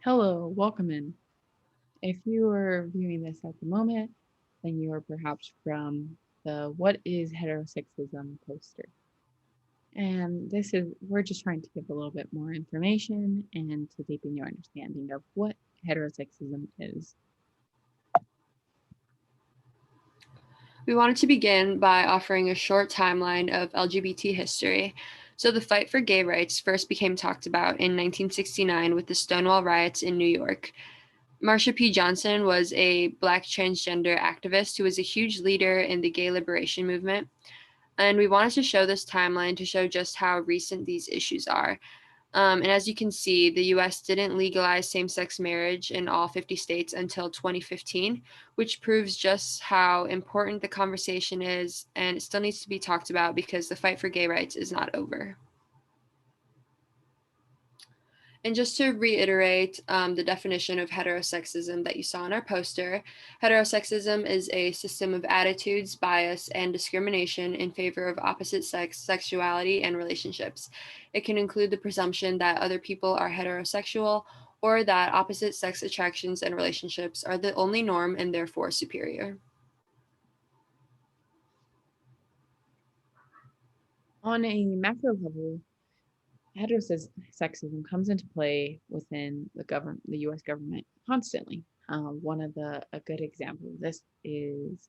Hello, welcome in. If you are viewing this at the moment, then you are perhaps from the What is Heterosexism poster. And we're just trying to give a little bit more information and to deepen your understanding of what heterosexism is. We wanted to begin by offering a short timeline of LGBT history. So, the fight for gay rights first became talked about in 1969 with the Stonewall riots in New York. Marsha P. Johnson was a Black transgender activist who was a huge leader in the gay liberation movement. And we wanted to show this timeline to show just how recent these issues are. And as you can see, the US didn't legalize same sex marriage in all 50 states until 2015, which proves just how important the conversation is. And it still needs to be talked about because the fight for gay rights is not over. And just to reiterate the definition of heterosexism that you saw in our poster, heterosexism is a system of attitudes, bias, and discrimination in favor of opposite sex, sexuality, and relationships. It can include the presumption that other people are heterosexual or that opposite sex attractions and relationships are the only norm and therefore superior. On a macro level, heterosexism comes into play within the U.S. government constantly. One of a good example of this is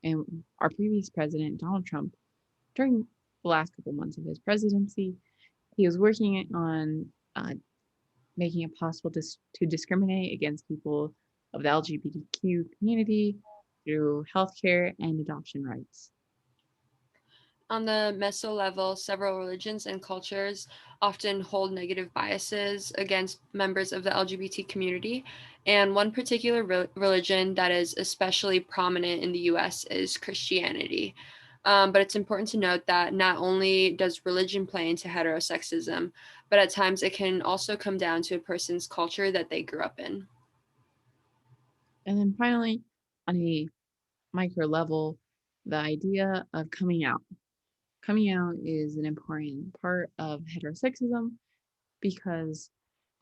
in our previous president, Donald Trump. During the last couple months of his presidency, he was working on making it possible to discriminate against people of the LGBTQ community through healthcare and adoption rights. On the meso level, several religions and cultures often hold negative biases against members of the LGBT community. And one particular religion that is especially prominent in the US is Christianity. But it's important to note that not only does religion play into heterosexism, but at times it can also come down to a person's culture that they grew up in. And then finally, on a micro level, the idea of coming out. Coming out is an important part of heterosexism because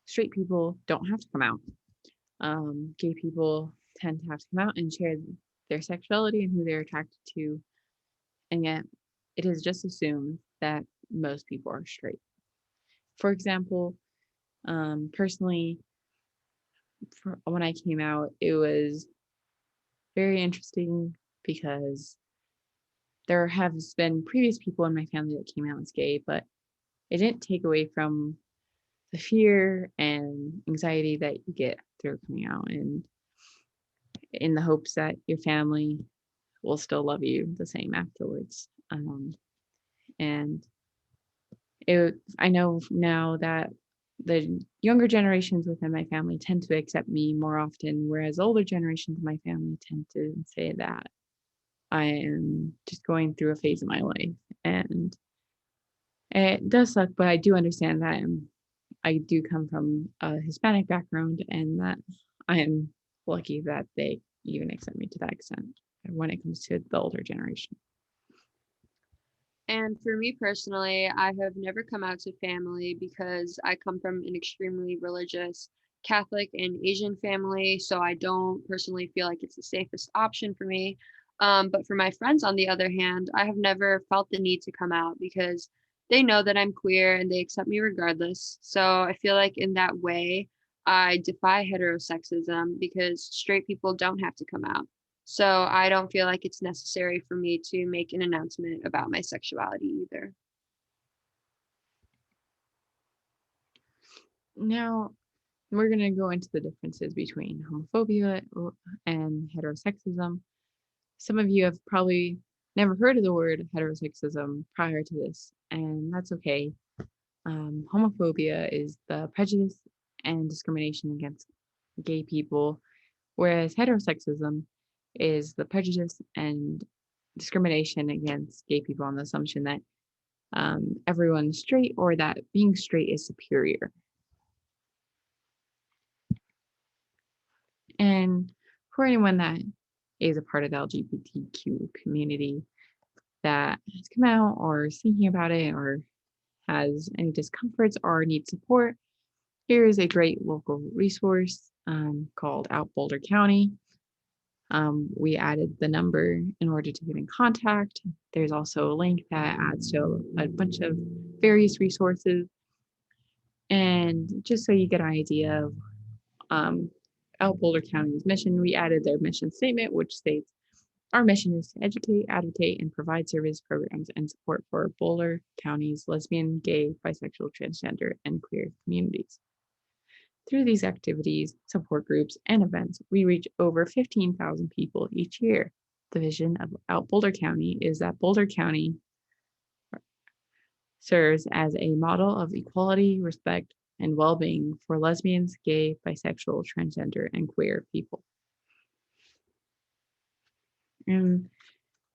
straight people don't have to come out. Gay people tend to have to come out and share their sexuality and who they're attracted to, and yet it is just assumed that most people are straight. For example, personally, when I came out, it was very interesting because there have been previous people in my family that came out as gay, but it didn't take away from the fear and anxiety that you get through coming out, and in the hopes that your family will still love you the same afterwards. And I know now that the younger generations within my family tend to accept me more often, whereas older generations of my family tend to say that I am just going through a phase of my life. And it does suck, but I do understand that I do come from a Hispanic background and that I am lucky that they even accept me to that extent when it comes to the older generation. And for me personally, I have never come out to family because I come from an extremely religious Catholic and Asian family. So I don't personally feel like it's the safest option for me. But for my friends, on the other hand, I have never felt the need to come out because they know that I'm queer and they accept me regardless. So I feel like in that way, I defy heterosexism because straight people don't have to come out. So I don't feel like it's necessary for me to make an announcement about my sexuality either. Now, we're going to go into the differences between homophobia and heterosexism. Some of you have probably never heard of the word heterosexism prior to this, and that's okay. Homophobia is the prejudice and discrimination against gay people, whereas heterosexism is the prejudice and discrimination against gay people on the assumption that everyone's straight or that being straight is superior. And for anyone that is a part of the LGBTQ community that has come out or is thinking about it or has any discomforts or needs support, Here is a great local resource called Out Boulder County. We added the number in order to get in contact. There's also a link that adds to a bunch of various resources. And just so you get an idea of Out Boulder County's mission, we added their mission statement, which states our mission is to educate, advocate, and provide service programs and support for Boulder County's lesbian, gay, bisexual, transgender, and queer communities. Through these activities, support groups, and events, we reach over 15,000 people each year. The vision of Out Boulder County is that Boulder County serves as a model of equality, respect, and well being for lesbians, gay, bisexual, transgender, and queer people. And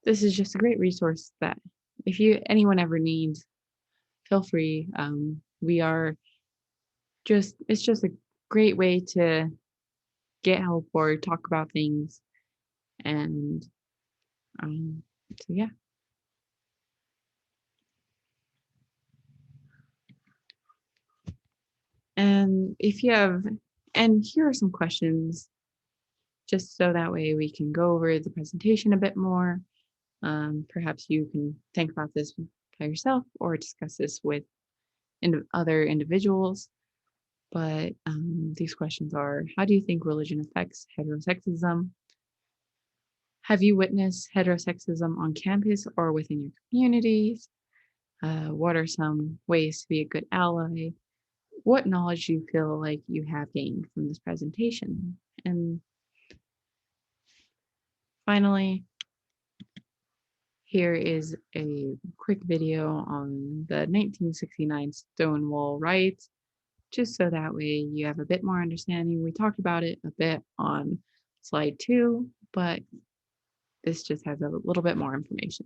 this is just a great resource that if anyone ever needs, feel free. We are it's just a great way to get help or talk about things. And so, yeah. And here are some questions just so that way we can go over the presentation a bit more. Perhaps you can think about this by yourself or discuss this with other individuals. But these questions are: how do you think religion affects heterosexism? Have you witnessed heterosexism on campus or within your communities? What are some ways to be a good ally? What knowledge do you feel like you have gained from this presentation? And finally, here is a quick video on the 1969 Stonewall riots, just so that way you have a bit more understanding. We talked about it a bit on slide 2, but this just has a little bit more information.